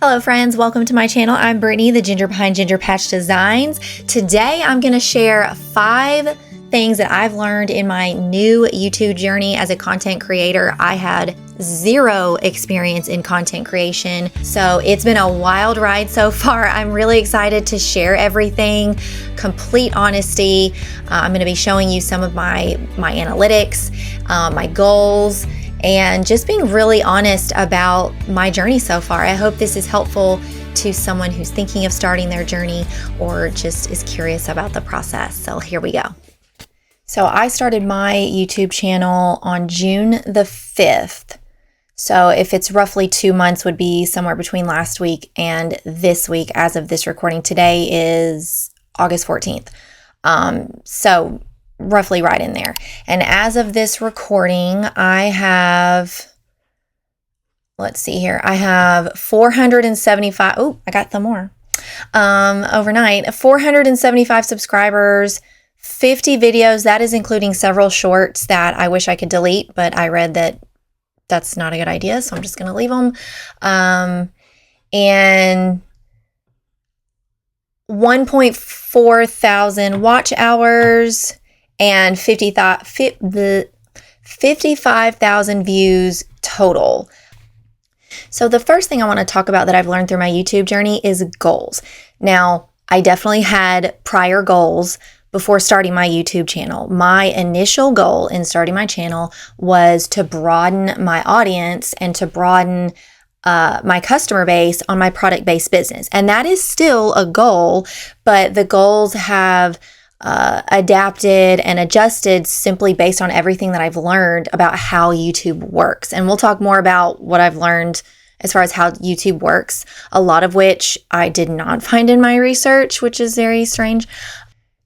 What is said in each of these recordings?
Hello friends, welcome to my channel. I'm Brittany, the ginger behind Ginger Patch Designs. Today I'm going to share 5 things that I've learned in my new YouTube journey as a content creator. I had 0 experience in content creation, so it's been a wild ride so far. I'm really excited to share everything, complete honesty. I'm going to be showing you some of my analytics, my goals, and just being really honest about my journey so far. I hope this is helpful to someone who's thinking of starting their journey or just is curious about the process. So here we go. So I started my YouTube channel on June the 5th. So if it's roughly 2 months, would be somewhere between last week and this week as of this recording. Today is August 14th. So roughly right in there. And as of this recording, I have, let's see here, I have 475, oh, I got some more, overnight, 475 subscribers, 50 videos. That is including several shorts that I wish I could delete, but I read that that's not a good idea, so I'm just going to leave them. And 1.4 thousand watch hours, and 55,000 views total. So the first thing I want to talk about that I've learned through my YouTube journey is goals. Now, I definitely had prior goals before starting my YouTube channel. My initial goal in starting my channel was to broaden my audience and to broaden my customer base on my product-based business. And that is still a goal, but the goals have adapted and adjusted simply based on everything that I've learned about how YouTube works. And we'll talk more about what I've learned as far as how YouTube works, a lot of which I did not find in my research, which is very strange.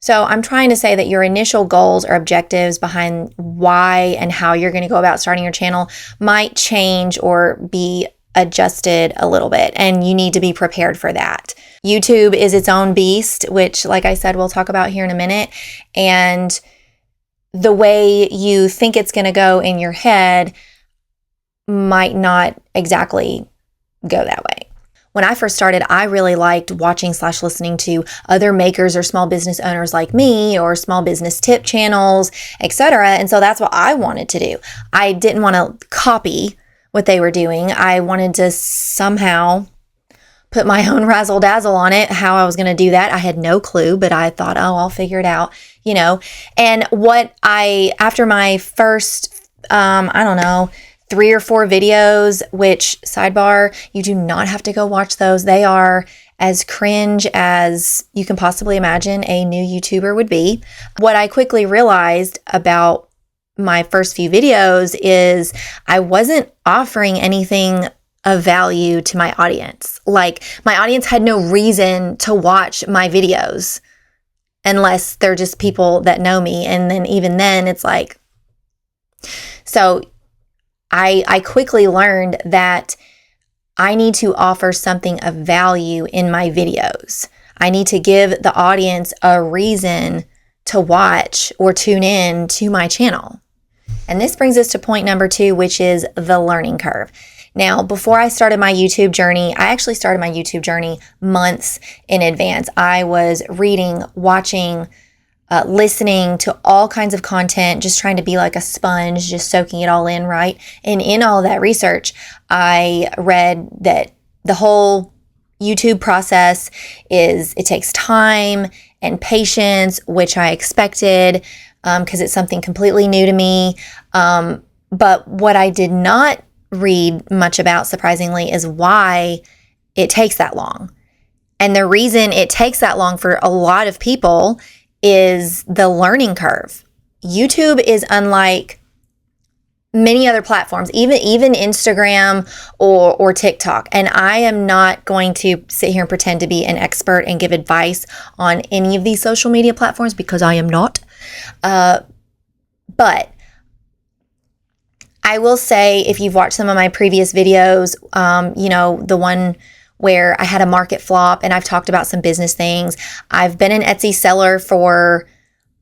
So I'm trying to say that your initial goals or objectives behind why and how you're going to go about starting your channel might change or be adjusted a little bit, and you need to be prepared for that. YouTube is its own beast, which, like I said, we'll talk about here in a minute. And the way you think it's going to go in your head might not exactly go that way. When I first started, I really liked watching/listening to other makers or small business owners like me, or small business tip channels, etc. And so that's what I wanted to do. I didn't want to copy what they were doing. I wanted to somehow put my own razzle dazzle on it. How I was going to do that, I had no clue, but I thought, oh, I'll figure it out, you know. And after my first, 3 or 4 videos, which, sidebar, you do not have to go watch those. They are as cringe as you can possibly imagine a new YouTuber would be. What I quickly realized about my first few videos is I wasn't offering anything of value to my audience. Like, my audience had no reason to watch my videos unless they're just people that know me. And then even then it's like, so I quickly learned that I need to offer something of value in my videos. I need to give the audience a reason to watch or tune in to my channel. And this brings us to point number 2, which is the learning curve. Now, before I started my YouTube journey, I actually started my YouTube journey months in advance. I was reading, watching, listening to all kinds of content, just trying to be like a sponge, just soaking it all in, right? And in all that research, I read that the whole YouTube process it takes time and patience, which I expected, because it's something completely new to me. But what I did not read much about, surprisingly, is why it takes that long. And the reason it takes that long for a lot of people is the learning curve. YouTube is unlike many other platforms, even Instagram or TikTok. And I am not going to sit here and pretend to be an expert and give advice on any of these social media platforms, because I am not. But I will say, if you've watched some of my previous videos, the one where I had a market flop and I've talked about some business things. I've been an Etsy seller for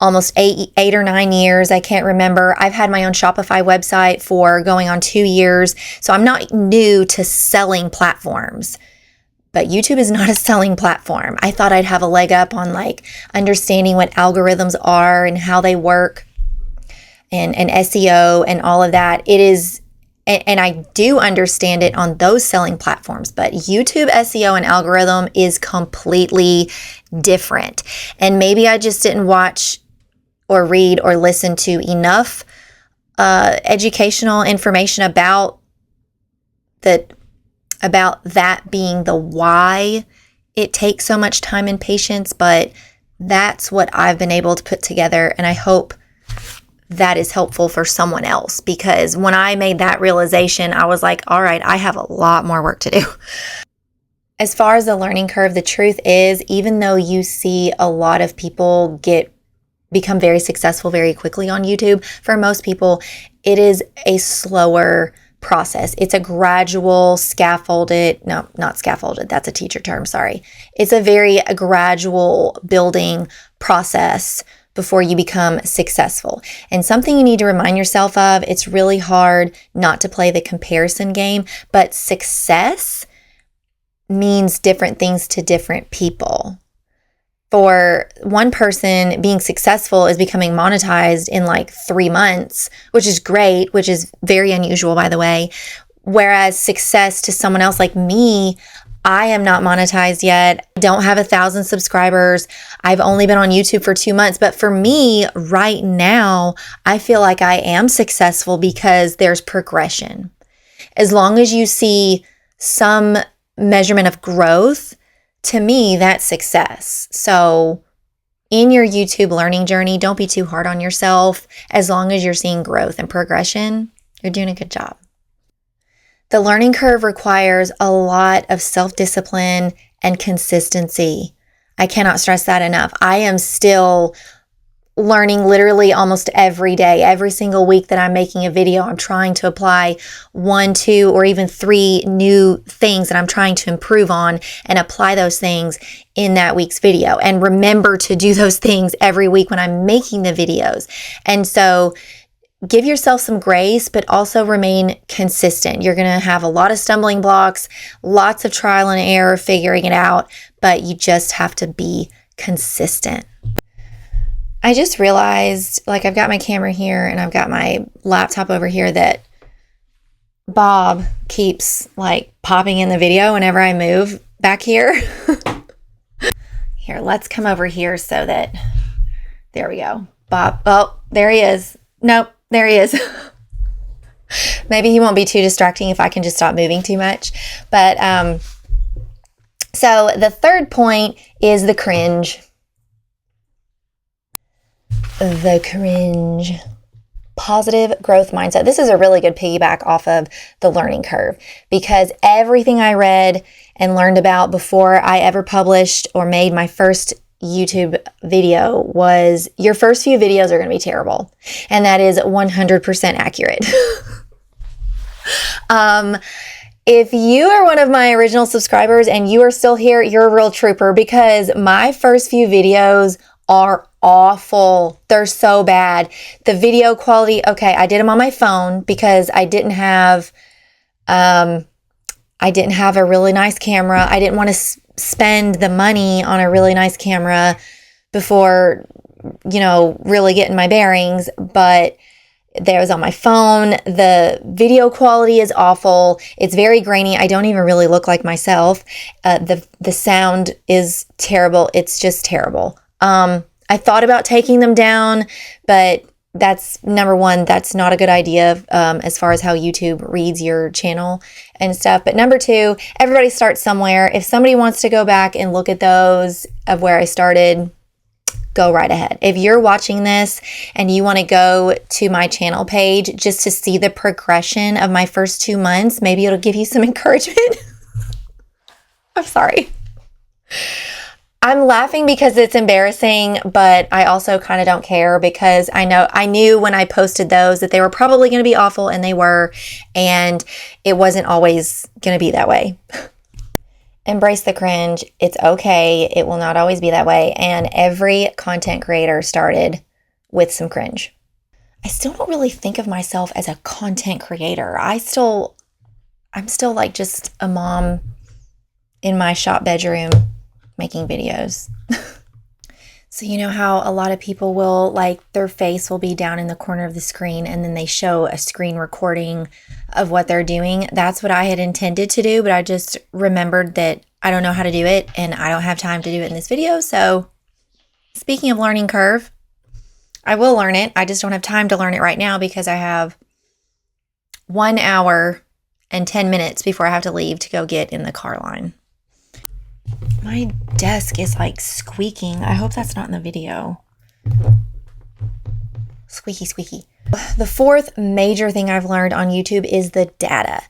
almost eight or 9 years. I can't remember. I've had my own Shopify website for going on 2 years. So I'm not new to selling platforms. But YouTube is not a selling platform. I thought I'd have a leg up on like understanding what algorithms are and how they work and SEO and all of that. It is, and I do understand it on those selling platforms, but YouTube SEO and algorithm is completely different. And maybe I just didn't watch or read or listen to enough educational information about that being the why it takes so much time and patience, but that's what I've been able to put together, and I hope that is helpful for someone else, because when I made that realization, I was like, all right, I have a lot more work to do. As far as the learning curve, the truth is, even though you see a lot of people become very successful very quickly on YouTube, for most people, it is a slower process. It's a gradual not scaffolded. That's a teacher term. Sorry. It's a gradual building process before you become successful. And something you need to remind yourself of, it's really hard not to play the comparison game, but success means different things to different people. For one person, being successful is becoming monetized in like 3 months, which is great, which is very unusual, by the way. Whereas success to someone else like me, I am not monetized yet. I don't have 1,000 subscribers. I've only been on YouTube for 2 months. But for me right now, I feel like I am successful because there's progression. As long as you see some measurement of growth, to me, that's success. So in your YouTube learning journey, don't be too hard on yourself. As long as you're seeing growth and progression, you're doing a good job. The learning curve requires a lot of self-discipline and consistency. I cannot stress that enough. I am still learning literally almost every day. Every single week that I'm making a video, I'm trying to apply 1, 2, or even 3 new things that I'm trying to improve on and apply those things in that week's video. And remember to do those things every week when I'm making the videos. And so give yourself some grace, but also remain consistent. You're going to have a lot of stumbling blocks, lots of trial and error figuring it out, but you just have to be consistent. I just realized, like, I've got my camera here and I've got my laptop over here, that Bob keeps like popping in the video whenever I move back here. Here, let's come over here so that, there we go. Bob, oh, there he is. Nope. There he is. Maybe he won't be too distracting if I can just stop moving too much. But so the third point is the cringe. The cringe. Positive growth mindset. This is a really good piggyback off of the learning curve, because everything I read and learned about before I ever published or made my first YouTube video was, your first few videos are going to be terrible. And that is 100% accurate. If you are one of my original subscribers and you are still here, you're a real trooper, because my first few videos are awful. They're so bad. The video quality, okay, I did them on my phone because I didn't have a really nice camera. I didn't want to spend the money on a really nice camera before, really getting my bearings, but there was on my phone. The video quality is awful. It's very grainy. I don't even really look like myself. The sound is terrible. It's just terrible. I thought about taking them down, but that's number one, that's not a good idea as far as how YouTube reads your channel and stuff. But number two, everybody starts somewhere. If somebody wants to go back and look at those of where I started, go right ahead. If you're watching this and you want to go to my channel page just to see the progression of my first 2 months, maybe it'll give you some encouragement. I'm sorry. I'm laughing because it's embarrassing, but I also kind of don't care, because I knew when I posted those that they were probably going to be awful, and they were, and it wasn't always going to be that way. Embrace the cringe. It's okay. It will not always be that way. And every content creator started with some cringe. I still don't really think of myself as a content creator. I'm still like just a mom in my shop bedroom making videos. So you know how a lot of people will, like, their face will be down in the corner of the screen and then they show a screen recording of what they're doing? That's what I had intended to do, but I just remembered that I don't know how to do it and I don't have time to do it in this video. So speaking of learning curve, I will learn it. I just don't have time to learn it right now because I have 1 hour and 10 minutes before I have to leave to go get in the car line. My desk is like squeaking. I hope that's not in the video. Squeaky, squeaky. The fourth major thing I've learned on YouTube is the data.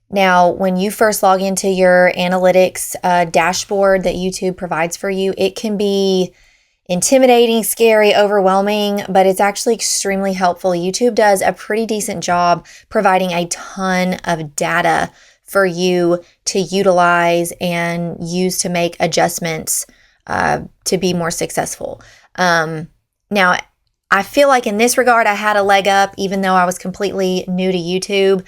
Now, when you first log into your analytics dashboard that YouTube provides for you, it can be intimidating, scary, overwhelming, but it's actually extremely helpful. YouTube does a pretty decent job providing a ton of data for you to utilize and use to make adjustments to be more successful. Now, I feel like in this regard, I had a leg up, even though I was completely new to YouTube.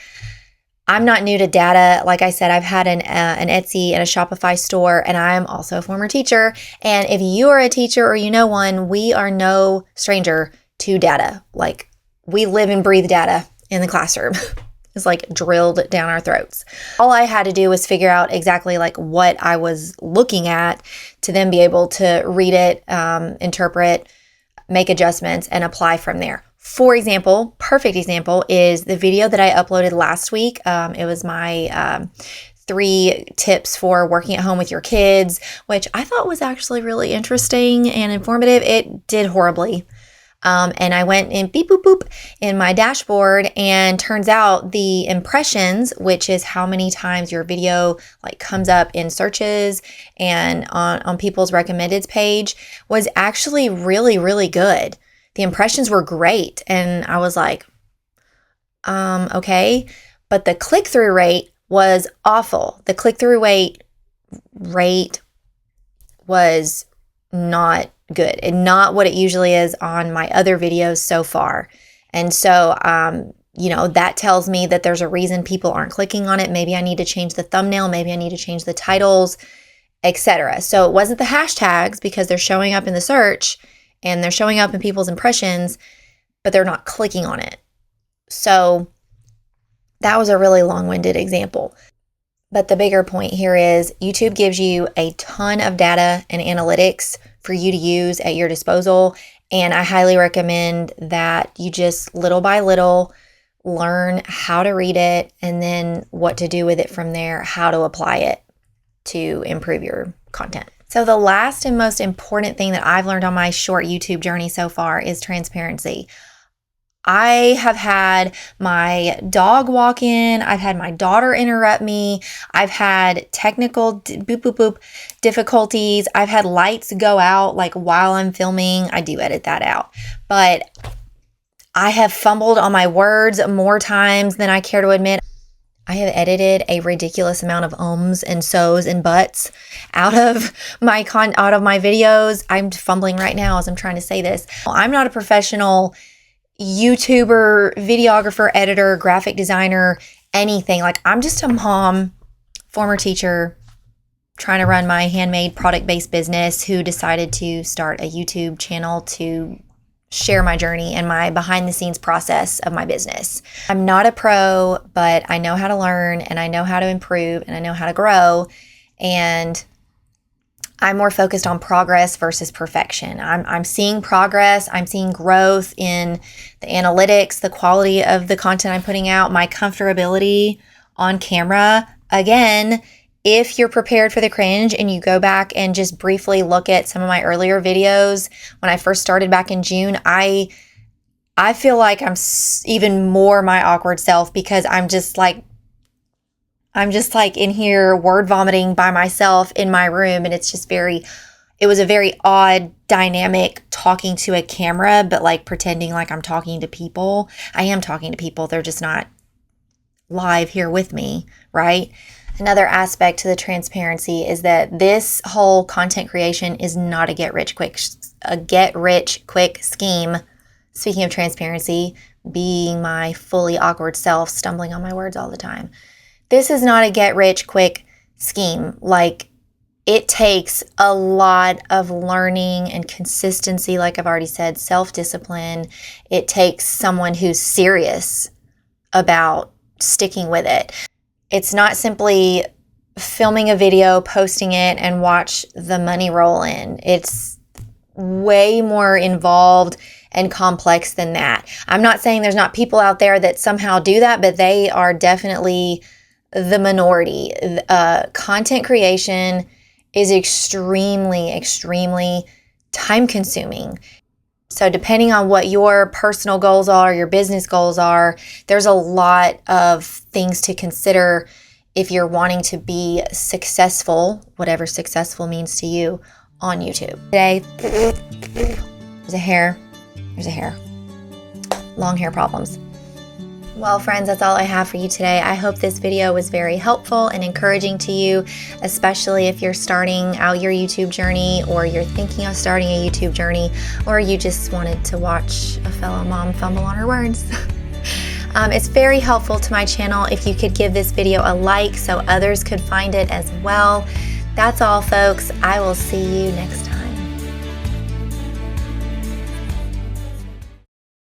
I'm not new to data. Like I said, I've had an Etsy and a Shopify store, and I'm also a former teacher. And if you are a teacher or you know one, we are no stranger to data. Like, we live and breathe data in the classroom. It's like drilled down our throats. All I had to do was figure out exactly like what I was looking at to then be able to read it, interpret, make adjustments, and apply from there. For example, perfect example is the video that I uploaded last week. It was my 3 tips for working at home with your kids, which I thought was actually really interesting and informative. It did horribly. And I went in beep, boop, boop in my dashboard, and turns out the impressions, which is how many times your video like comes up in searches and on people's recommendeds page, was actually really, really good. The impressions were great. And I was like, okay. But the click-through rate was awful. The click-through rate was not good and not what it usually is on my other videos so far. And so, that tells me that there's a reason people aren't clicking on it. Maybe I need to change the thumbnail. Maybe I need to change the titles, etc. So it wasn't the hashtags, because they're showing up in the search and they're showing up in people's impressions, but they're not clicking on it. So that was a really long-winded example. But the bigger point here is YouTube gives you a ton of data and analytics for you to use at your disposal. And I highly recommend that you just little by little learn how to read it and then what to do with it from there, how to apply it to improve your content. So the last and most important thing that I've learned on my short YouTube journey so far is transparency. I have had my dog walk in. I've had my daughter interrupt me. I've had technical difficulties. I've had lights go out like while I'm filming. I do edit that out. But I have fumbled on my words more times than I care to admit. I have edited a ridiculous amount of ums and so's and buts out of my videos. I'm fumbling right now as I'm trying to say this. I'm not a professional YouTuber, videographer, editor, graphic designer, anything. Like, I'm just a mom, former teacher, trying to run my handmade product-based business who decided to start a YouTube channel to share my journey and my behind-the-scenes process of my business. I'm not a pro, but I know how to learn and I know how to improve and I know how to grow. And I'm more focused on progress versus perfection. I'm seeing progress. I'm seeing growth in the analytics, the quality of the content I'm putting out, my comfortability on camera. Again, if you're prepared for the cringe and you go back and just briefly look at some of my earlier videos when I first started back in June, I feel like I'm even more my awkward self, because I'm just like in here word vomiting by myself in my room. And it's just it was a very odd dynamic talking to a camera, but like pretending like I'm talking to people. I am talking to people. They're just not live here with me, right? Another aspect to the transparency is that this whole content creation is not a get rich quick scheme. Speaking of transparency, being my fully awkward self, stumbling on my words all the time. This is not a get rich quick scheme. Like, it takes a lot of learning and consistency, like I've already said, self-discipline. It takes someone who's serious about sticking with it. It's not simply filming a video, posting it, and watch the money roll in. It's way more involved and complex than that. I'm not saying there's not people out there that somehow do that, but they are definitely the minority. Content creation is extremely, extremely time consuming. So depending on what your personal goals are, your business goals are, there's a lot of things to consider if you're wanting to be successful, whatever successful means to you, on YouTube. Today, there's a hair. Long hair problems. Well, friends, that's all I have for you today. I hope this video was very helpful and encouraging to you, especially if you're starting out your YouTube journey, or you're thinking of starting a YouTube journey, or you just wanted to watch a fellow mom fumble on her words. It's very helpful to my channel if you could give this video a like so others could find it as well. That's all, folks. I will see you next time.